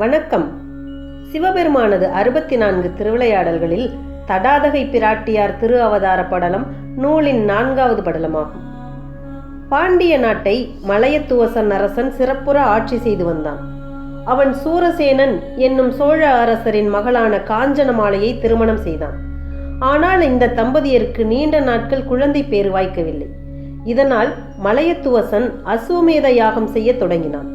வணக்கம். சிவபெருமானது 64 திருவிளையாடல்களில் தடாதகை பிராட்டியார் திரு அவதார படலம் நூலின் 4வது படலமாகும். பாண்டிய நாட்டை மலையத்துவசன் அரசன் சிறப்புற ஆட்சி செய்து வந்தான். அவன் சூரசேனன் என்னும் சோழ அரசரின் மகளான காஞ்சனமாலையை திருமணம் செய்தான். ஆனால் இந்த தம்பதியருக்கு நீண்ட நாட்கள் குழந்தை பேறு வாய்க்கவில்லை. இதனால் மலையத்துவசன் அசுவமேத யாகம் செய்ய தொடங்கினான்.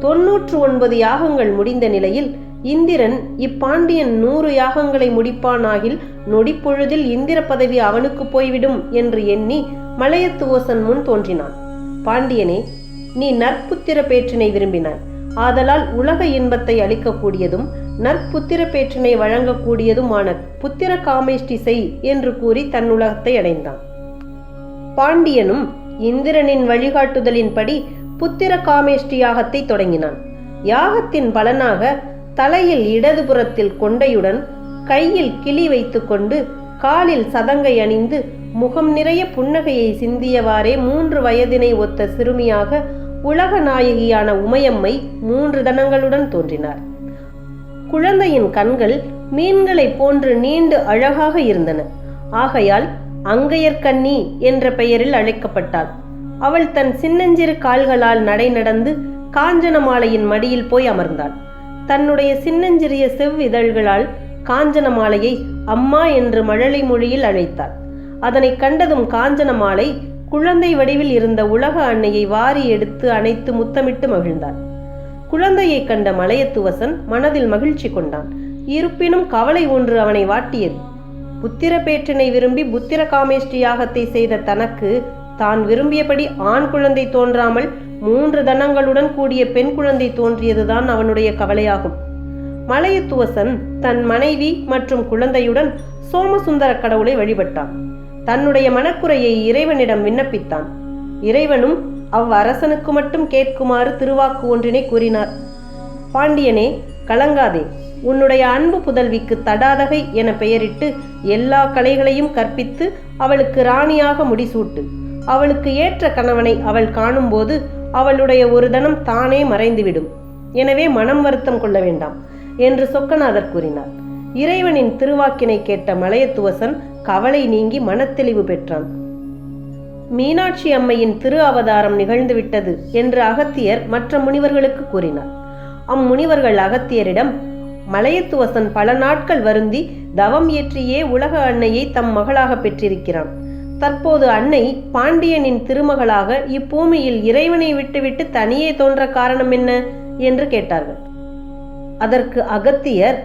99 யாகங்கள் முடிந்த நிலையில் இந்திரன் இப்பாண்டியன் 100 யாகங்களை முடிப்பானாகில் நொடிப்பொழுதில் இந்திர பதவி அவனுக்கு போய்விடும் என்று எண்ணி மலையத்துவசன் முன் தோன்றினான். பாண்டியனே, நீ நற்புத்திர பேற்றினை விரும்பினாய். ஆதலால் உலக இன்பத்தை அளிக்கக்கூடியதும் நற்புத்திர பேற்றினை வழங்கக்கூடியதுமான புத்திர காமேஷ்டி செய் என்று கூறி தன்னுலகத்தை அடைந்தான். பாண்டியனும் இந்திரனின் வழிகாட்டுதலின்படி புத்திர காமேஷ்டி யாகத்தை தொடங்கினான். யாகத்தின் பலனாக தலையில் இடதுபுறத்தில் கொண்டையுடன், கையில் கிளி வைத்துக்கொண்டு, காலில் சதங்கை அணிந்து, முகம் நிறைய புன்னகையை சிந்தியவாறே 3 வயதினை ஒத்த சிறுமியாக உலக நாயகியான உமையம்மை 3 தனங்களுடன் தோன்றினார். குழந்தையின் கண்கள் மீன்களை போன்று நீண்டு அழகாக இருந்தன. ஆகையால் அங்கையர்கண்ணி என்ற பெயரில் அழைக்கப்பட்டாள். அவள் தன் சின்னஞ்சிறு கால்களால் நடை நடந்து காஞ்சனமாலையின் மடியில் போய் அமர்ந்தாள். தன்னுடைய சின்னஞ்சிறிய செவ்விதழ்களால் காஞ்சனமாலையை அம்மா என்று மழலை மொழியில் அழைத்தாள். அதனை கண்டதும் காஞ்சனமாலை குழந்தை வடிவில் இருந்த உலக அன்னையை வாரி எடுத்து அணைத்து முத்தமிட்டு மகிழ்ந்தாள். குழந்தையை கண்ட மலையத்துவசன் மனதில் மகிழ்ச்சி கொண்டான். இருப்பினும் கவலை ஒன்று அவனை வாட்டியது. புத்திர பேற்றினை விரும்பி புத்திர காமேஷ்டி யாகத்தை செய்த தனக்கு தான் விரும்பியபடி ஆண் குழந்தை தோன்றாமல் 3 தனங்களுடன் கூடிய பெண் குழந்தை தோன்றியதுதான் அவனுடைய கவலையாகும். மலையத்துவசன் தன் மனைவி மற்றும் குழந்தையுடன் சோமசுந்தர கடவுளை வழிபட்டான். தன்னுடைய மனக்குறையை இறைவனிடம் விண்ணப்பித்தான். இறைவனும் அவ்வரசனுக்கு மட்டும் கேட்குமாறு திருவாக்கு ஒன்றினை கூறினார். பாண்டியனே, கலங்காதே. உன்னுடைய அன்பு புதல்விக்கு தடாதகை என பெயரிட்டு எல்லா கலைகளையும் கற்பித்து அவளுக்கு ராணியாக முடிசூட்டு. அவளுக்கு ஏற்ற கணவனை அவள் காணும்போது அவளுடைய ஒரு தனம் தானே மறைந்துவிடும். எனவே மனம் வருத்தம் கொள்ள வேண்டாம் என்று சொக்கநாதர் கூறினார். இறைவனின் திருவாக்கினை கேட்ட மலையத்துவசன் கவலை நீங்கி மனத்தெளிவு பெற்றான். மீனாட்சி அம்மையின் திரு அவதாரம் நிகழ்ந்துவிட்டது என்று அகத்தியர் மற்ற முனிவர்களுக்கு கூறினார். அம்முனிவர்கள் அகத்தியரிடம், மலையத்துவசன் பல நாட்கள் வருந்தி தவம் இயற்றியே உலக அன்னையை தம் மகளாக பெற்றிருக்கிறான். தற்போது அன்னை பாண்டியனின் திருமகளாக இப்பூமியில் இறைவனை விட்டுவிட்டு தனியே தோன்ற காரணம் என்ன என்று கேட்டார்கள். அதற்கு அகத்தியர்,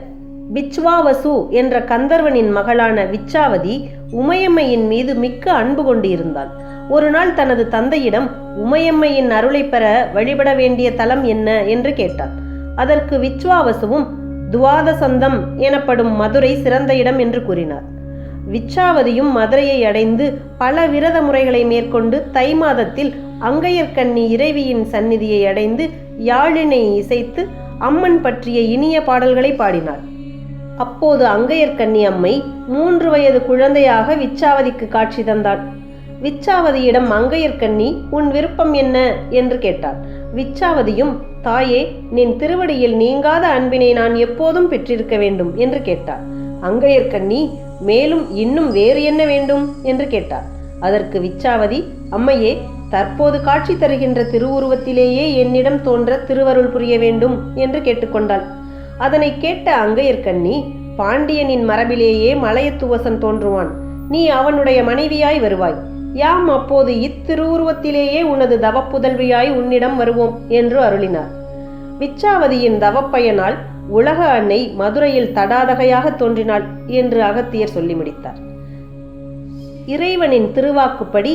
விச்வாவசு என்ற கந்தர்வனின் மகளான விச்சாவதி உமையம்மையின் மீது மிக்க அன்பு கொண்டு இருந்தாள். ஒரு நாள் தனது தந்தையிடம் உமையம்மையின் அருளை பெற வழிபட வேண்டிய தலம் என்ன என்று கேட்டார். அதற்கு விச்வாவசுவும் துவாதசந்தம் எனப்படும் மதுரை சிறந்த இடம் என்று கூறினார். விச்சாவதியும் மதுரையை அடைந்து பல விரத முறைகளை மேற்கொண்டு தை மாதத்தில் அங்கையர்கண்ணி இறைவியின் சந்நிதியை அடைந்து யாழினை இசைத்து அம்மன் பற்றிய இனிய பாடல்களை பாடினார். அப்போது அங்கையர்கண்ணி அம்மை 3 வயது குழந்தையாக விச்சாவதிக்கு காட்சி தந்தாள். விச்சாவதியிடம் அங்கையர்கண்ணி, உன் விருப்பம் என்ன என்று கேட்டாள். விச்சாவதியும், தாயே, நின் திருவடியில் நீங்காத அன்பினை நான் எப்போதும் பெற்றிருக்க வேண்டும் என்று கேட்டாள். அங்கையர்கண்ணி, மேலும் இன்னும் வேறு என்ன வேண்டும் என்று கேட்டார். அதற்கு விச்சாவதி, அம்மையே, தற்போது காட்சி தருகின்ற திருவுருவத்திலேயே என்னிடம் தோன்ற திருவருள் புரிய வேண்டும் என்று கேட்டுக்கொண்டாள். அதனை கேட்ட அங்கையர்கண்ணி, பாண்டியனின் மரபிலேயே மலையத்துவசன் தோன்றுவான். நீ அவனுடைய மனைவியாய் வருவாய். யாம் அப்போது இத்திருவுருவத்திலேயே உனது தவப்புதல்வியாய் உன்னிடம் வருவோம் என்று அருளினார். விச்சாவதியின் தவப்பயனால் உலக அன்னை மதுரையில் தடாதகையாக தோன்றினாள் என்று அகத்தியர் சொல்லி முடித்தார். இறைவனின் திருவாக்குப்படி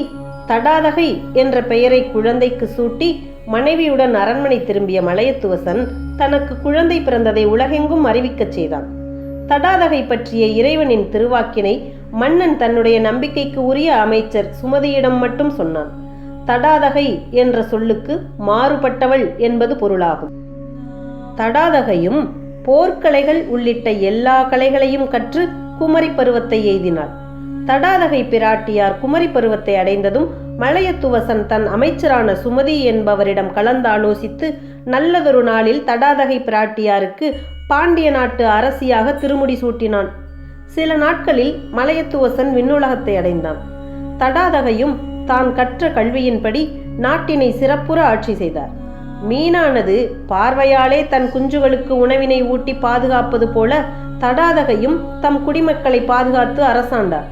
தடாதகை என்ற பெயரை குழந்தைக்கு சூட்டி மனைவியுடன் அரண்மனை திரும்பிய மலையத்துவசன் தனக்கு குழந்தை பிறந்ததை உலகெங்கும் அறிவிக்கச் செய்தான். தடாதகை பற்றிய இறைவனின் திருவாக்கினை மன்னன் தன்னுடைய நம்பிக்கைக்கு உரிய அமைச்சர் சுமதியிடம் மட்டும் சொன்னான். தடாதகை என்ற சொல்லுக்கு மாறுபட்டவள் என்பது பொருளாகும். தடாதகையும் போர்க்கலைகள் உள்ளிட்ட எல்லா கலைகளையும் கற்று குமரி பருவத்தை எய்தினாள். தடாதகை பிராட்டியார் குமரி பருவத்தை அடைந்ததும் மலையத்துவசன் தன் அமைச்சரான சுமதி என்பவரிடம் கலந்தாலோசித்து நல்லதொரு நாளில் தடாதகை பிராட்டியாருக்கு பாண்டிய நாட்டு அரசியாக திருமுடி சூட்டினான். சில நாட்களில் மலையத்துவசன் விண்ணுலகத்தை அடைந்தான். தடாதகையும் தான் கற்ற கல்வியின்படி நாட்டினை சிறப்புற ஆட்சி செய்தார். மீனானது பார்வையாலே தன் குஞ்சுகளுக்கு உணவினை ஊட்டி பாதுகாப்பது போல தடாதகையும் தம் குடிமக்களை பாதுகாத்து அரசாண்டார்.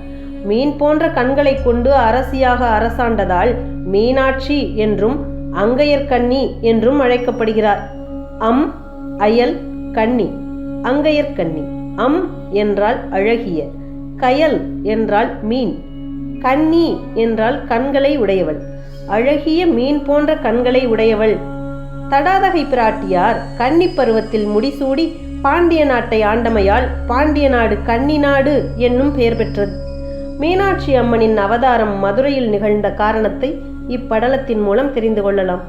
மீன் போன்ற கண்களை கொண்டு அரசியாக அரசாண்டதால் மீனாட்சி என்றும் அங்கையர்கண்ணி என்றும் அழைக்கப்படுகிறார். அம் அயல் கண்ணி, அங்கையர்கண்ணி. அம் என்றால் அழகிய, கயல் என்றால் மீன், கண்ணி என்றால் கண்களை உடையவள், அழகிய மீன் போன்ற கண்களை உடையவள். தடாதகை பிராட்டியார் கன்னி பருவத்தில் முடிசூடி பாண்டிய நாட்டை ஆண்டமையால் பாண்டிய நாடு கன்னி நாடு என்னும் பெயர் பெற்றது. மீனாட்சி அம்மனின் அவதாரம் மதுரையில் நிகழ்ந்த காரணத்தை இப்படலத்தின் மூலம் தெரிந்து கொள்ளலாம்.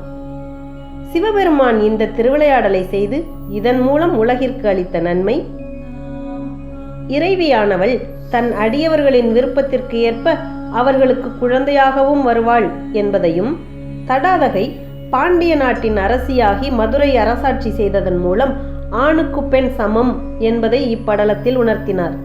சிவபெருமான் இந்த திருவிளையாடலை செய்து இதன் மூலம் உலகிற்கு அளித்த நன்மை: இறைவியானவள் தன் அடியவர்களின் விருப்பத்திற்கு ஏற்ப அவர்களுக்கு குழந்தையாகவும் வருவாள் என்பதையும், தடாதகை பாண்டிய நாட்டின் அரசியாகி மதுரை அரசாட்சி செய்ததன் மூலம் ஆணுக்கு பெண் சமம் என்பதை இப்படலத்தில் உணர்த்தினார்.